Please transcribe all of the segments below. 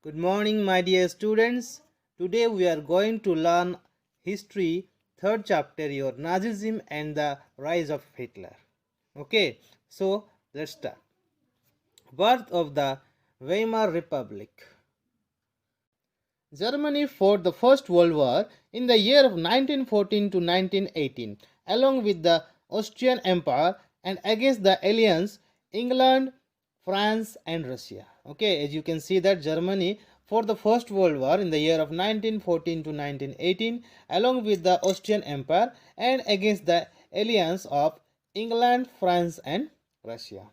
Good morning, my dear students. Today we are going to learn history, third chapter, your Nazism and the rise of Hitler. Okay, so let's start. Birth of the Weimar Republic. Germany fought the First World War in the year of 1914 to 1918, along with the Austrian Empire and against the alliance England, France, and Russia. Okay, as you can see that Germany fought the First World War in the year of 1914 to 1918, along with the Austrian Empire and against the alliance of England, France, and Russia.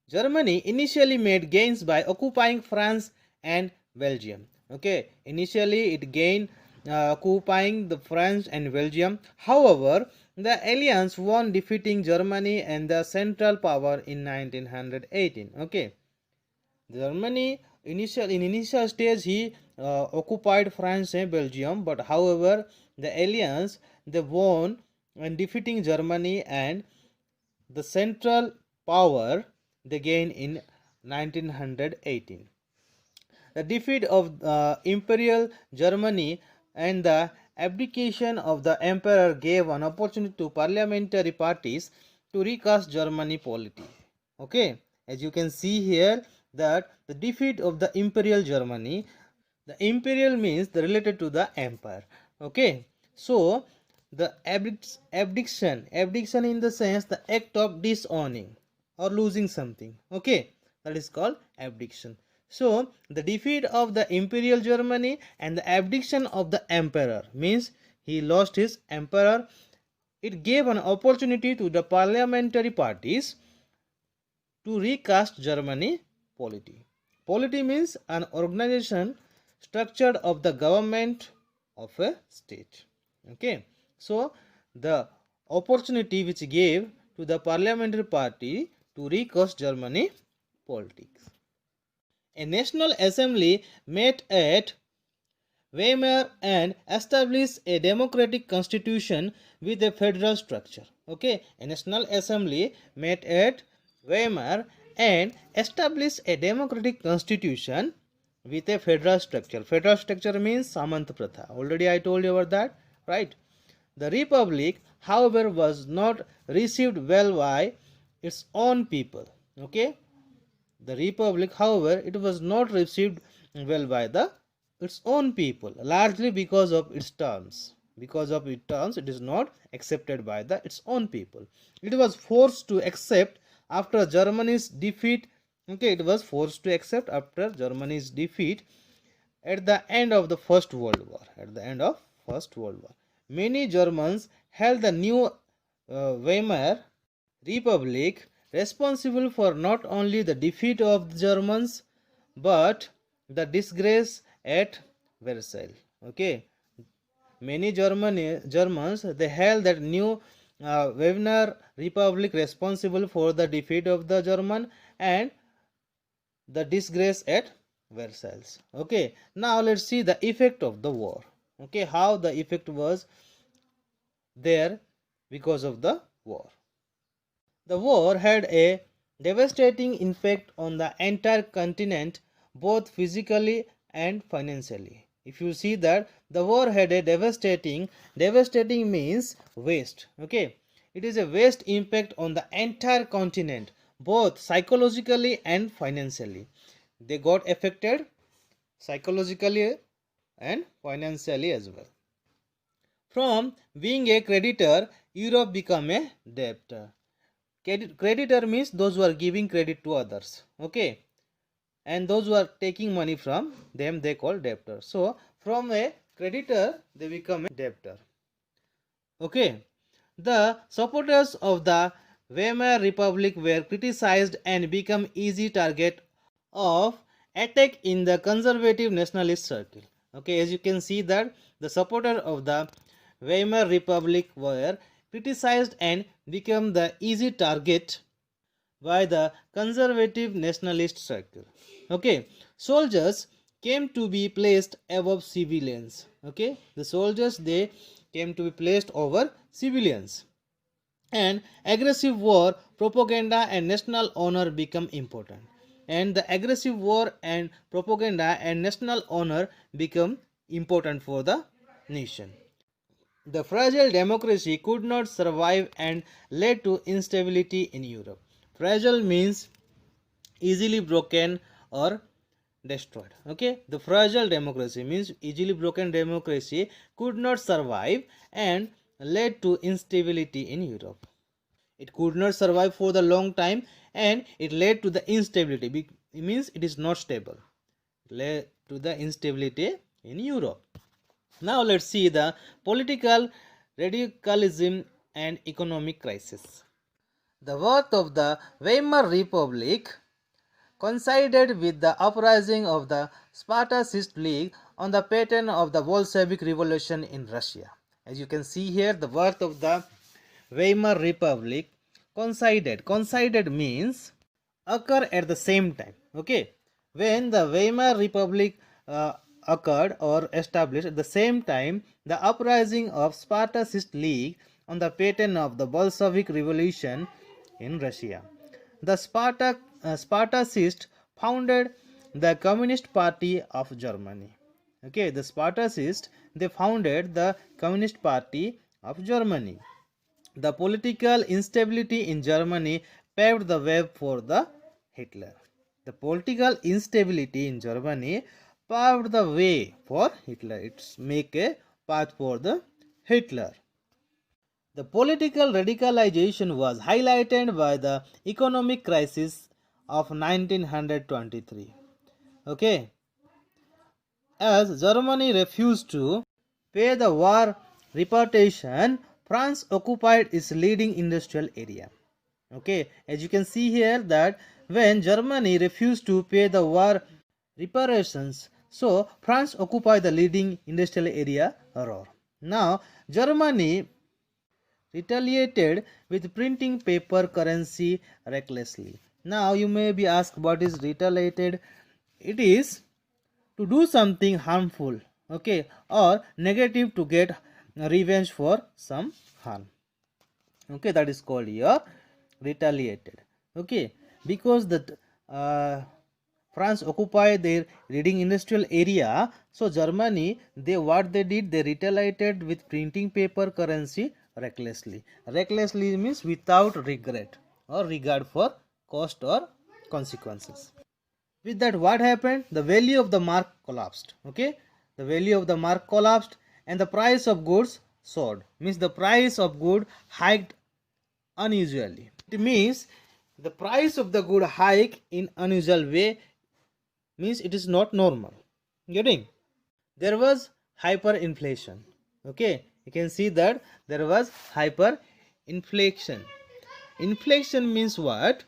Germany initially made gains by occupying France and Belgium. Okay, initially it gained occupying the France and Belgium. However, the alliance won, defeating Germany and the Central Power in 1918. Okay, Germany initial stage he occupied France and Belgium, but however the alliance they won and defeating Germany and the Central Power they gained in 1918. The defeat of Imperial Germany and the abdication of the emperor gave an opportunity to parliamentary parties to recast Germany polity. Okay, as you can see here that the defeat of the Imperial Germany, the imperial means the related to the empire. Okay, so the abdication in the sense the act of disowning or losing something. Okay, that is called abdication. So the defeat of the Imperial Germany and the abdication of the emperor means he lost his emperor. It gave an opportunity to the parliamentary parties to recast Germany polity. Polity means an organization structured of the government of a state. Okay, so the opportunity which gave to the parliamentary party to recast Germany politics. A national assembly met at Weimar and established a democratic constitution with a federal structure. Okay, a national assembly met at Weimar and established a democratic constitution with a federal structure. Federal structure means Samant Pratha. Already I told you about that, right? The republic, however, was not received well by its own people. Okay, the republic, however, it was not received well by the its own people, largely because of its terms. Because of its terms, it is not accepted by the its own people. It was forced to accept after Germany's defeat. Okay, it was forced to accept after Germany's defeat at the end of the First World War. At the end of First World War, many Germans held the new Weimar Republic responsible for not only the defeat of the Germans but the disgrace at Versailles. Okay, many Germans they held that new Weimar Republic responsible for the defeat of the German and the disgrace at Versailles. Okay, now let's see the effect of the war. Okay, how the effect was there because of the war. The war had a devastating impact on the entire continent, both physically and financially. If you see that the war had a devastating means waste. Okay, it is a waste impact on the entire continent, both psychologically and financially. They got affected psychologically and financially as well. From being a creditor, Europe became a debtor. Creditor means those who are giving credit to others. Okay, and those who are taking money from them they call debtor. So from a creditor they become a debtor. Okay, the supporters of the Weimar Republic were criticized and become easy target of attack in the conservative nationalist circle. Okay, as you can see that the supporter of the Weimar Republic were criticized and become the easy target by the conservative nationalist circle. Okay, soldiers came to be placed above civilians. Okay, the soldiers they came to be placed over civilians, and aggressive war propaganda and national honor become important. and the aggressive war and propaganda and national honor become important for the nation. The fragile democracy could not survive and led to instability in Europe. Fragile means easily broken or destroyed. Okay, the fragile democracy means easily broken democracy could not survive and led to instability in Europe. It could not survive for the long time and it led to the instability. It means it is not stable. It led to the instability in Europe. Now let's see the political radicalism and economic crisis. The birth of the Weimar Republic coincided with the uprising of the Spartacist League on the pattern of the Bolshevik Revolution in Russia. As you can see here, the birth of the Weimar Republic coincided. Coincided means occur at the same time. Okay, when the Weimar Republic occurred or established at the same time, the uprising of Spartacist League on the pattern of the Bolshevik Revolution in Russia. The Spartacists founded the Communist Party of Germany. Okay, the Spartacists, they founded the Communist Party of Germany. The political instability in Germany paved the way for the Hitler. The political instability in Germany paved the way for Hitler. It's make a path for the Hitler. The political radicalization was highlighted by the economic crisis of 1923. Okay, as Germany refused to pay the war reparation, France occupied its leading industrial area. Okay, as you can see here that when Germany refused to pay the war reparations, so France occupied the leading industrial area Ruhr. Now Germany retaliated with printing paper currency recklessly. Now you may be asked what is retaliated. It is to do something harmful, okay, or negative to get revenge for some harm. Okay, that is called your retaliated. Okay, because the France occupied their leading industrial area, so Germany, what they did, they retaliated with printing paper currency recklessly. Recklessly means without regret or regard for cost or consequences. With that, what happened? The value of the mark collapsed. Okay, the value of the mark collapsed and the price of goods soared. Means the price of good hiked unusually. It means the price of the good hike in unusual way means it is not normal. Getting? There was hyperinflation. Okay, you can see that there was hyperinflation. Inflation means what?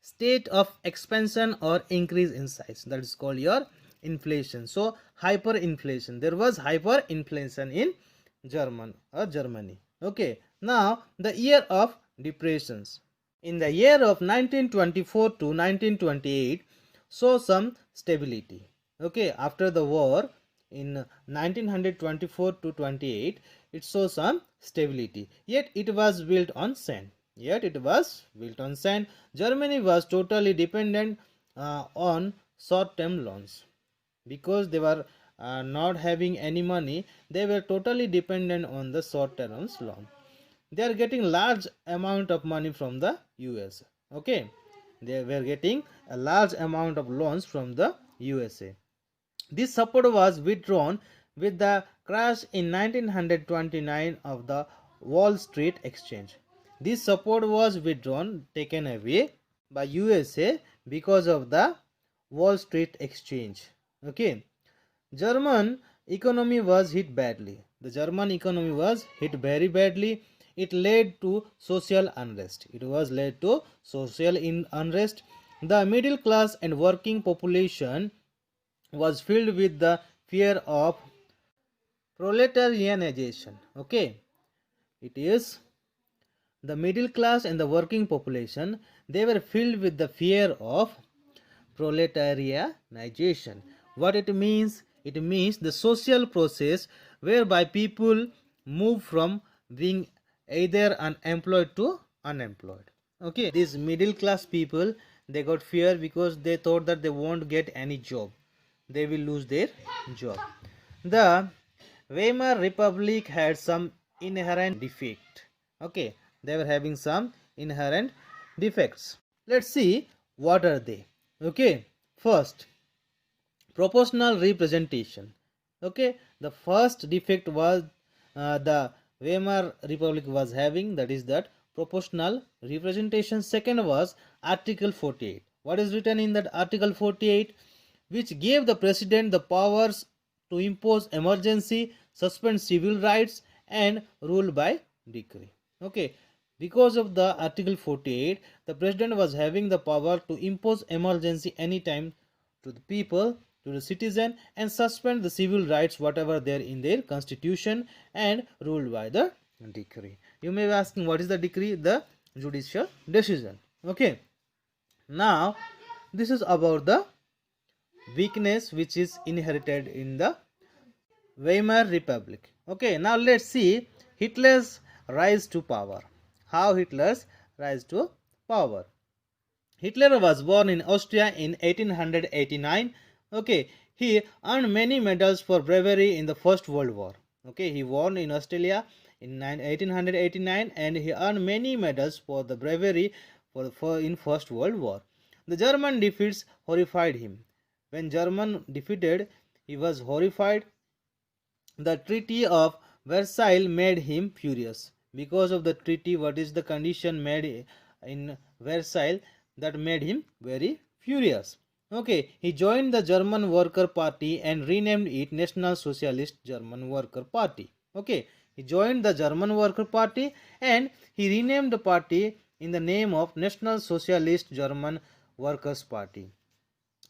State of expansion or increase in size. That is called your inflation. So hyperinflation. There was hyperinflation in Germany. Okay. Now the year of depressions. In the year of 1924 to 1928 saw some stability. Okay. After the war in 1924 to 28, it saw some stability. Yet it was built on sand. Germany was totally dependent on short-term loans. Because they were not having any money, they were totally dependent on the short-term loan. They are getting large amount of money from the US. Okay, they were getting a large amount of loans from the USA. This support was withdrawn with the crash in 1929 of the Wall Street Exchange. This support was withdrawn, taken away by USA because of the Wall Street Exchange. Okay, German economy was hit badly. The German economy was hit very badly. It led to social unrest. The middle class and working population was filled with the fear of proletarianization. Okay, it is the middle class and the working population, they were filled with the fear of proletarianization. What it means? It means the social process whereby people move from being either unemployed to unemployed. Okay, these middle class people, they got fear because they thought that they won't get any job, they will lose their job. The Weimar Republic had some inherent defect. Okay, they were having some inherent defects. Let's see what are they. Okay, first, proportional representation. Okay, the first defect was the Weimar Republic was having, that is that proportional representation. Second was Article 48. What is written in that Article 48? Which gave the president the powers to impose emergency, suspend civil rights, and rule by decree. Okay, because of the Article 48, the president was having the power to impose emergency anytime to the people, to the citizen, and suspend the civil rights whatever there in their constitution, and ruled by the decree. You may be asking, what is the decree? The judicial decision. Okay, now this is about the weakness which is inherited in the Weimar Republic. Okay, now let's see Hitler's rise to power. How Hitler's rise to power. Hitler was born in Austria in 1889. Okay, he earned many medals for bravery in the First World War. Okay, he won in Australia in 1889 and he earned many medals for the bravery in First World War. The German defeats horrified him. When German defeated, he was horrified. The Treaty of Versailles made him furious. Because of the treaty, what is the condition made in Versailles, that made him very furious. Okay, he joined the German Worker Party and renamed it National Socialist German Worker Party. Okay, he joined the German Worker Party and he renamed the party in the name of National Socialist German Workers Party.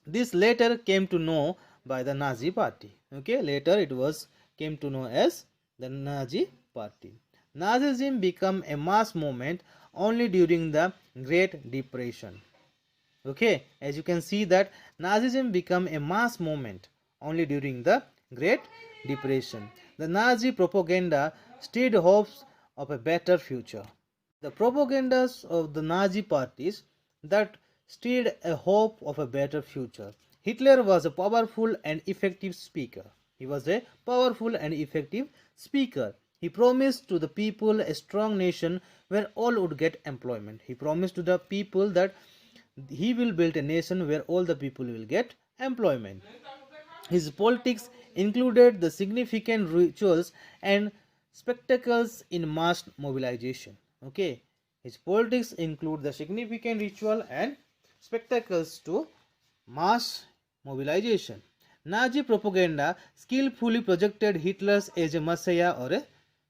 This later came to know by the Nazi Party. Okay, later it was came to know as the Nazi Party. Nazism became a mass movement only during the Great Depression. Okay, as you can see that Nazism became a mass movement only during the Great Depression. The Nazi propaganda stirred hopes of a better future. The propagandas of the Nazi parties that stirred a hope of a better future. Hitler was a powerful and effective speaker. He was a powerful and effective speaker. He promised to the people a strong nation where all would get employment. He promised to the people that he will build a nation where all the people will get employment. His politics included the significant rituals and spectacles in mass mobilization. Okay, his politics include the significant ritual and spectacles to mass mobilization. Nazi propaganda skillfully projected Hitler as a messiah or a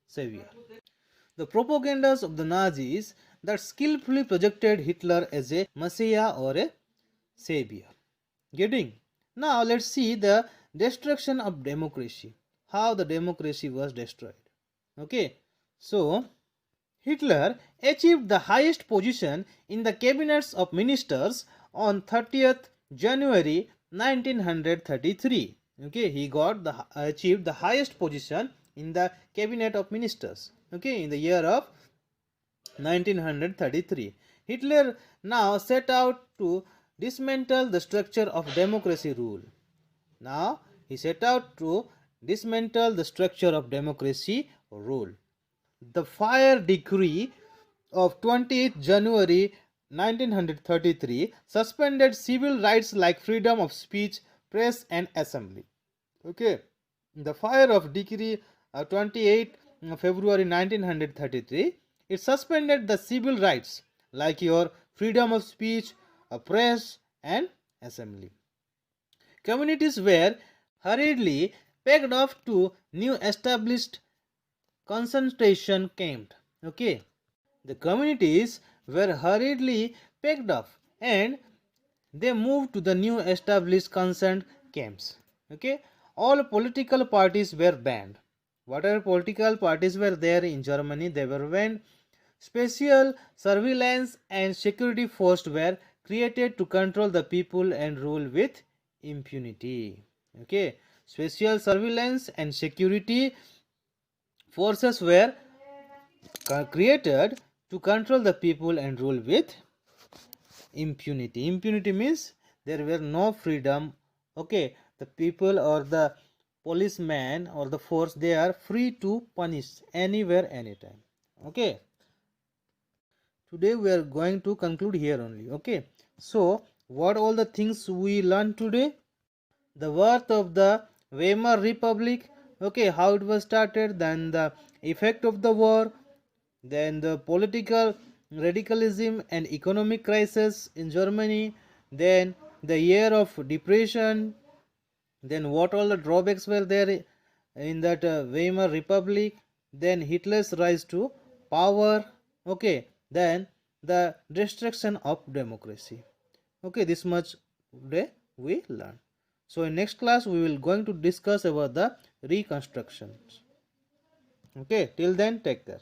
savior. The propagandas of the Nazis that skillfully projected Hitler as a messiah or a savior. Getting? Now let's see the destruction of democracy. How the democracy was destroyed. Okay, so Hitler achieved the highest position in the cabinets of ministers on 30th January 1933. Okay, he achieved the highest position in the cabinet of ministers. Okay, in the year of 1933. Hitler now set out to dismantle the structure of democracy rule. Now he set out to dismantle the structure of democracy rule. The Fire Decree of 20th January 1933 suspended civil rights like freedom of speech, press and assembly. Okay, the Fire of Decree of 28th February 1933, it suspended the civil rights like your freedom of speech, press and assembly. Communities were hurriedly packed off to new established concentration camps. Okay, the communities were hurriedly packed off and they moved to the new established concentration camps. Okay, all political parties were banned. Whatever political parties were there in Germany, they were banned. Special surveillance and security forces were created to control the people and rule with impunity. Okay, special surveillance and security forces were created to control the people and rule with impunity. Impunity means there were no freedom. Okay, the people or the policeman or the force, they are free to punish anywhere, anytime. Okay, today we are going to conclude here only. Okay, so what all the things we learned today? The birth of the Weimar Republic, okay, how it was started, then the effect of the war, then the political radicalism and economic crisis in Germany, then the year of depression, then what all the drawbacks were there in that Weimar Republic, then Hitler's rise to power, okay, then the destruction of democracy. Okay, this much today we learn. So in next class we will going to discuss about the reconstructions. Okay, till then take care.